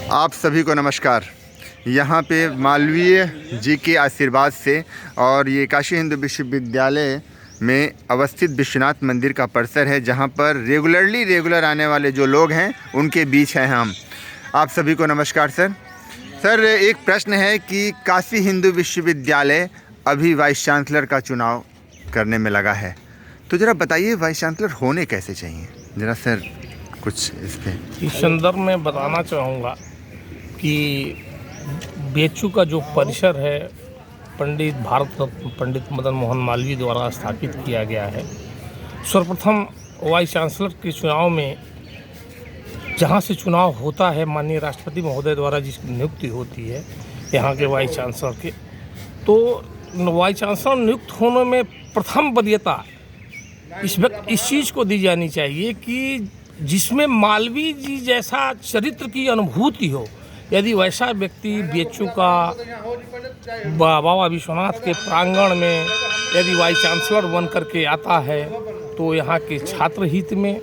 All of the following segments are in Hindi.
आप सभी को नमस्कार। यहाँ पे मालवीय जी के आशीर्वाद से और ये काशी हिंदू विश्वविद्यालय में अवस्थित विश्वनाथ मंदिर का परिसर है, जहाँ पर रेगुलर आने वाले जो लोग हैं उनके बीच हैं हम। आप सभी को नमस्कार सर, एक प्रश्न है कि काशी हिंदू विश्वविद्यालय अभी वाइस चांसलर का चुनाव करने में लगा है, तो ज़रा बताइए वाइस चांसलर होने कैसे चाहिए, ज़रा सर कुछ इस पर। इस संदर्भ में बताना चाहूँगा कि बीएचयू का जो परिसर है पंडित भारत रत्न पंडित मदन मोहन मालवीय द्वारा स्थापित किया गया है। सर्वप्रथम वाइस चांसलर के चुनाव में जहाँ से चुनाव होता है, माननीय राष्ट्रपति महोदय द्वारा जिसकी नियुक्ति होती है यहाँ के वाइस चांसलर के, तो वाइस चांसलर नियुक्त होने में प्रथम वरीयता इस चीज़ को दी जानी चाहिए कि जिसमें मालवीय जी जैसा चरित्र की अनुभूति हो। यदि वैसा व्यक्ति बीएचयू का बाबा विश्वनाथ के प्रांगण में यदि वाइस चांसलर बन करके आता है, तो यहाँ के छात्र हित में,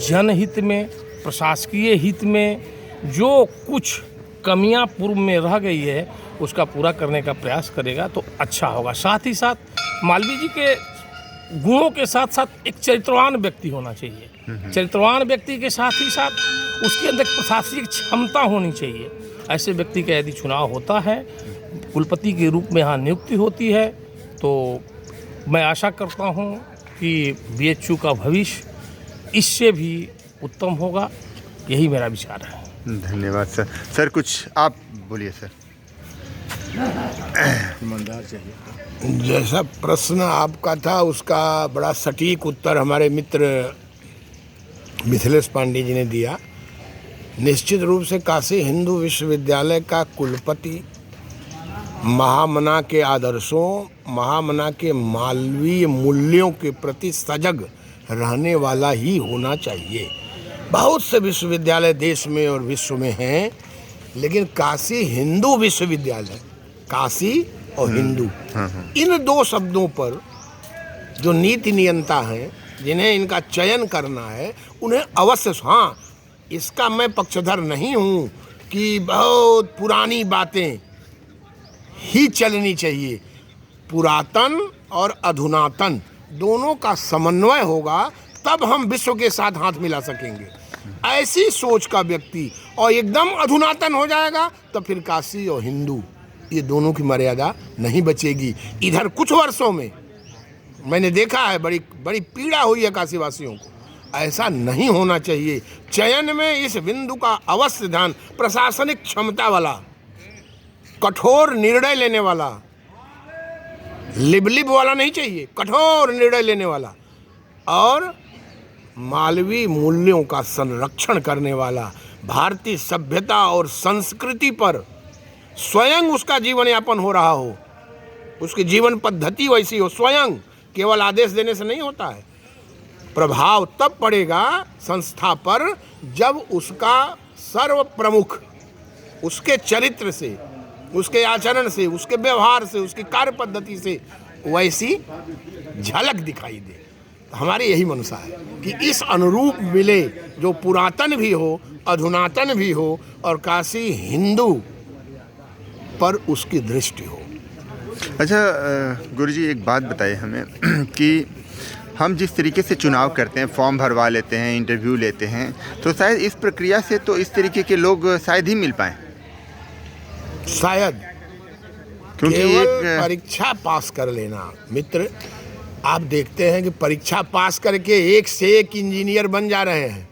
जनहित में, प्रशासकीय हित में जो कुछ कमियां पूर्व में रह गई है उसका पूरा करने का प्रयास करेगा तो अच्छा होगा। साथ ही साथ मालवीय जी के गुणों के साथ साथ एक चरित्रवान व्यक्ति होना चाहिए। चरित्रवान व्यक्ति के साथ ही साथ उसके अंदर प्रशासनिक क्षमता होनी चाहिए। ऐसे व्यक्ति का यदि चुनाव होता है, कुलपति के रूप में यहाँ नियुक्ति होती है, तो मैं आशा करता हूँ कि बीएचयू का भविष्य इससे भी उत्तम होगा। यही मेरा विचार है। धन्यवाद सर, कुछ आप बोलिए सर। ईमानदार चाहिए। जैसा प्रश्न आपका था उसका बड़ा सटीक उत्तर हमारे मित्र मिथिलेश पांडे जी ने दिया। निश्चित रूप से काशी हिंदू विश्वविद्यालय का कुलपति महामना के आदर्शों, महामना के मालवीय मूल्यों के प्रति सजग रहने वाला ही होना चाहिए। बहुत से विश्वविद्यालय देश में और विश्व में हैं, लेकिन काशी हिंदू विश्वविद्यालय, काशी और हिंदू, इन दो शब्दों पर जो नीति नियंता हैं, जिन्हें इनका चयन करना है, उन्हें अवश्य, हाँ, इसका मैं पक्षधर नहीं हूँ कि बहुत पुरानी बातें ही चलनी चाहिए। पुरातन और अधुनातन दोनों का समन्वय होगा, तब हम विश्व के साथ हाथ मिला सकेंगे। ऐसी सोच का व्यक्ति और एकदम अधुनातन हो जाएगा तो फिर काशी और हिंदू, ये दोनों की मर्यादा नहीं बचेगी। इधर कुछ वर्षों में मैंने देखा है बड़ी बड़ी पीड़ा हुई है काशीवासियों को। ऐसा नहीं होना चाहिए। चयन में इस बिंदु का अवश्य ध्यान, प्रशासनिक क्षमता वाला, कठोर निर्णय लेने वाला, लिबलिब वाला नहीं चाहिए, कठोर निर्णय लेने वाला और मालवीय मूल्यों का संरक्षण करने वाला, भारतीय सभ्यता और संस्कृति पर स्वयं उसका जीवन यापन हो रहा हो, उसकी जीवन पद्धति वैसी हो, स्वयं, केवल आदेश देने से नहीं होता है। प्रभाव तब पड़ेगा संस्था पर जब उसका सर्व प्रमुख उसके चरित्र से, उसके आचरण से, उसके व्यवहार से, उसकी कार्य पद्धति से वैसी झलक दिखाई दे। हमारी यही मनसा है कि इस अनुरूप मिले, जो पुरातन भी हो, अधुनातन भी हो और काशी हिंदू पर उसकी दृष्टि हो। अच्छा गुरुजी, एक बात बताइए हमें कि हम जिस तरीके से चुनाव करते हैं, फॉर्म भरवा लेते हैं, इंटरव्यू लेते हैं, तो शायद इस प्रक्रिया से तो इस तरीके के लोग शायद ही मिल पाएँ। शायद, क्योंकि एक परीक्षा पास कर लेना, मित्र, आप देखते हैं कि परीक्षा पास करके एक से एक इंजीनियर बन जा रहे हैं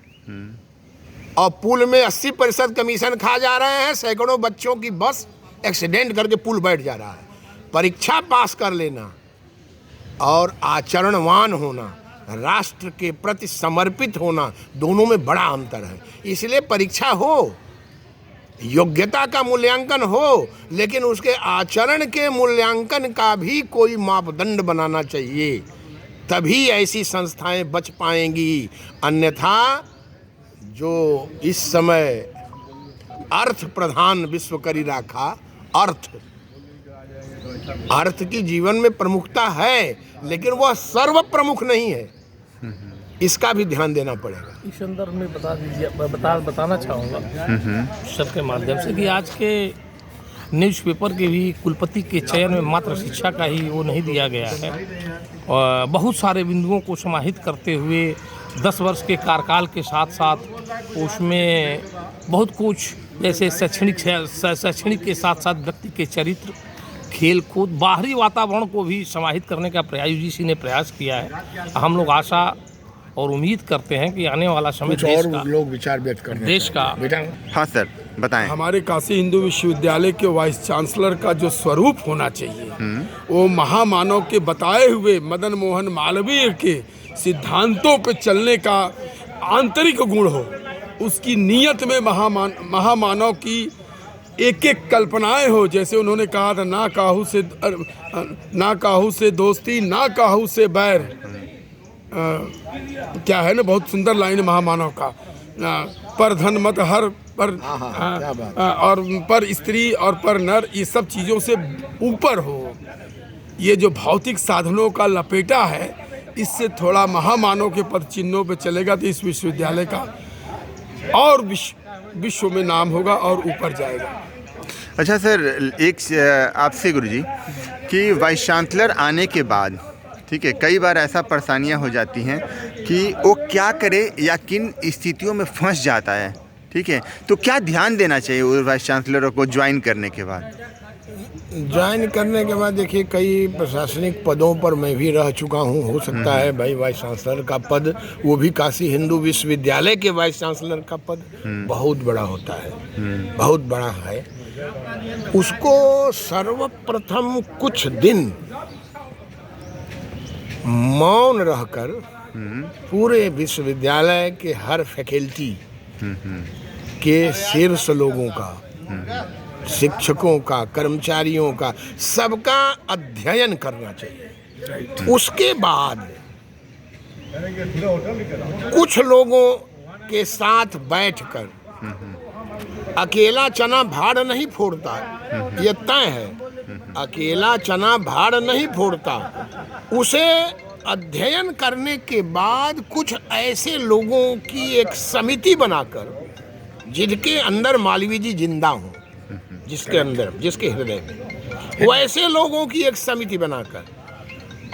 और पुल में 80% कमीशन खा जा रहे हैं। सैकड़ों बच्चों की बस एक्सीडेंट करके पुल बैठ जा रहा है। परीक्षा पास कर लेना और आचरणवान होना, राष्ट्र के प्रति समर्पित होना, दोनों में बड़ा अंतर है। इसलिए परीक्षा हो, योग्यता का मूल्यांकन हो, लेकिन उसके आचरण के मूल्यांकन का भी कोई मापदंड बनाना चाहिए, तभी ऐसी संस्थाएं बच पाएंगी। अन्यथा जो इस समय अर्थ प्रधान विश्व करी राखा, अर्थ की जीवन में प्रमुखता है, लेकिन वह सर्व प्रमुख नहीं है। इसका भी ध्यान देना पड़ेगा। इस संदर्भ में बता दीजिए, बताना चाहूँगा सर के माध्यम से कि आज के न्यूज़पेपर के भी कुलपति के चयन में मात्र शिक्षा का ही वो नहीं दिया गया है, और बहुत सारे बिंदुओं को समाहित करते हुए 10 वर्ष के कार्यकाल के साथ साथ उसमें बहुत कुछ, जैसे शैक्षणिक के साथ साथ व्यक्ति के चरित्र, खेल कूद, बाहरी वातावरण को भी समाहित करने का यूजीसी ने प्रयास किया है। हम लोग आशा और उम्मीद करते हैं कि आने वाला समय देश का, लोग विचार व्यक्त करने देश का बेटा। हाँ सर, बताएं। हमारे काशी हिंदू विश्वविद्यालय के वाइस चांसलर का जो स्वरूप होना चाहिए वो महामानव के बताए हुए मदन मोहन मालवीय के सिद्धांतों पे चलने का आंतरिक गुण हो। उसकी नीयत में महामानव की एक एक कल्पनाएं हो। जैसे उन्होंने कहा था, ना काहू से दोस्ती, ना काहू से बैर। क्या है ना, बहुत सुंदर लाइन महामानव का। पर धन मत हर पर और पर स्त्री और पर नर, ये सब चीज़ों से ऊपर हो। ये जो भौतिक साधनों का लपेटा है, इससे थोड़ा महामानव के पद चिन्हों पे चलेगा तो इस विश्वविद्यालय का और विश्व में नाम होगा और ऊपर जाएगा। अच्छा सर, एक आपसे गुरुजी कि वाइस चांसलर आने के बाद, ठीक है, कई बार ऐसा परेशानियां हो जाती हैं कि वो क्या करे या किन स्थितियों में फंस जाता है, ठीक है, तो क्या ध्यान देना चाहिए वो वाइस चांसलर को ज्वाइन करने के बाद? ज्वाइन करने के बाद देखिए, कई प्रशासनिक पदों पर मैं भी रह चुका हूँ। हो सकता है भाई वाइस चांसलर का पद, वो भी काशी हिंदू विश्वविद्यालय के वाइस चांसलर का पद बहुत बड़ा होता है, बहुत बड़ा है। उसको सर्वप्रथम कुछ दिन मौन रहकर पूरे विश्वविद्यालय के हर फैकल्टी के शीर्ष लोगों का, शिक्षकों का, कर्मचारियों का, सबका अध्ययन करना चाहिए। उसके बाद कुछ लोगों के साथ बैठकर, अकेला चना भाड़ नहीं फोड़ता, ये तय है, अकेला चना भाड़ नहीं फोड़ता। उसे अध्ययन करने के बाद कुछ ऐसे लोगों की एक समिति बनाकर, जिनके अंदर मालवीय जी जिंदा हों, जिसके अंदर, जिसके हृदय में, वैसे लोगों की एक समिति बनाकर,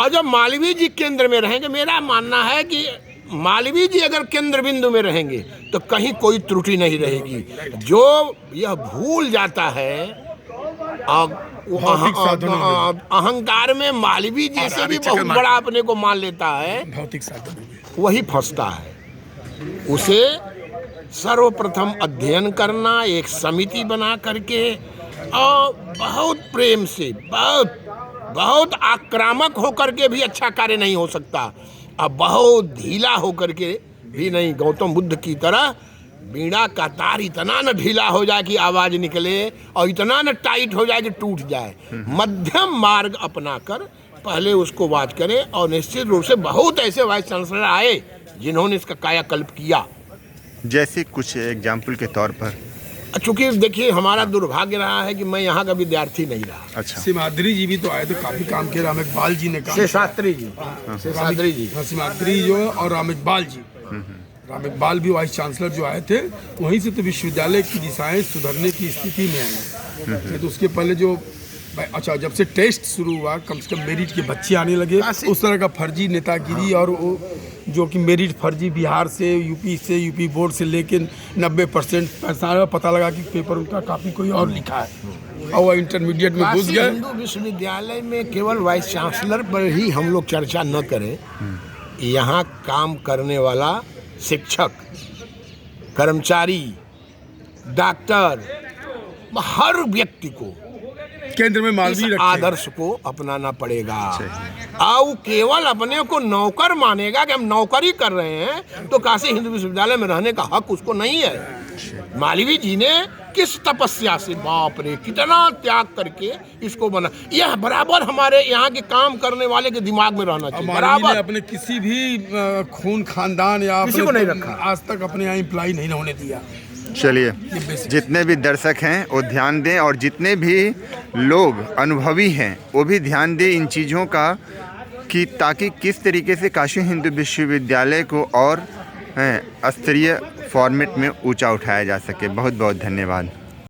और जब मालवीय जी केंद्र में रहेंगे, मेरा मानना है कि मालवीय जी अगर केंद्र बिंदु में रहेंगे तो कहीं कोई त्रुटि नहीं रहेगी। जो यह भूल जाता है अहंकार में, मालवीय जी से भी बहुत बड़ा अपने को मान लेता है, भौतिक साधन वही फंसता है। उसे सर्वप्रथम अध्ययन करना, एक समिति बना करके, और बहुत प्रेम से, बहुत आक्रामक होकर के भी अच्छा कार्य नहीं हो सकता, अब बहुत ढीला होकर के भी नहीं। गौतम बुद्ध की तरह बीड़ा का तार इतना न ढीला हो जाए कि आवाज़ निकले, और इतना न टाइट हो जाए कि टूट जाए। मध्यम मार्ग अपनाकर पहले उसको वाच करें, और निश्चित रूप से बहुत ऐसे वाइस चांसलर आए जिन्होंने इसका कायाकल्प किया। जैसे कुछ एग्जाम्पल के तौर पर? चूँकि देखिए, हमारा दुर्भाग्य रहा है कि मैं यहाँ का विद्यार्थी नहीं रहा। अच्छा, सिमाद्री जी भी तो आए थे, काफी काम किया। राम इकबाल जी ने काम, शेषाद्री जी, शेषाद्री जी, सिमाद्री जो है, और राम इकबाल जी। राम इकबाल भी वाइस चांसलर जो आए थे, वहीं से तो विश्वविद्यालय की दिशाएं सुधरने की स्थिति में आई। तो उसके पहले जो, अच्छा, जब से टेस्ट शुरू हुआ, कम से कम मेरिट के बच्चे आने लगे, उस तरह का फर्जी नेतागिरी, और वो जो कि मेरिट फर्जी बिहार से, यूपी बोर्ड से लेके 90% पैसा पता लगा कि पेपर उनका काफ़ी कोई और लिखा है, और वह इंटरमीडिएट में घुस गए। हिंदू विश्वविद्यालय में केवल वाइस चांसलर पर ही हम लोग चर्चा न करें, यहाँ काम करने वाला शिक्षक, कर्मचारी, डॉक्टर, हर व्यक्ति को केंद्र में मालवीय इस आदर्श को अपनाना पड़ेगा। और केवल अपने को नौकर मानेगा कि हम नौकरी कर रहे हैं, तो काशी हिंदू विश्वविद्यालय में रहने का हक उसको नहीं है। मालवीय जी ने किस तपस्या से, बाप रे, कितना त्याग करके इसको बना। यह बराबर हमारे यहाँ के काम करने वाले के दिमाग में रहना चाहिए। बराबर अपने किसी भी खून खानदान या किसी को नहीं रखा, आज तक अपने यहाँ इम्प्लाई नहीं होने दिया। चलिए, जितने भी दर्शक हैं वो ध्यान दें, और जितने भी लोग अनुभवी हैं वो भी ध्यान दें इन चीज़ों का, कि ताकि किस तरीके से काशी हिंदू विश्वविद्यालय को और स्तरीय फॉर्मेट में ऊंचा उठाया जा सके। बहुत बहुत धन्यवाद।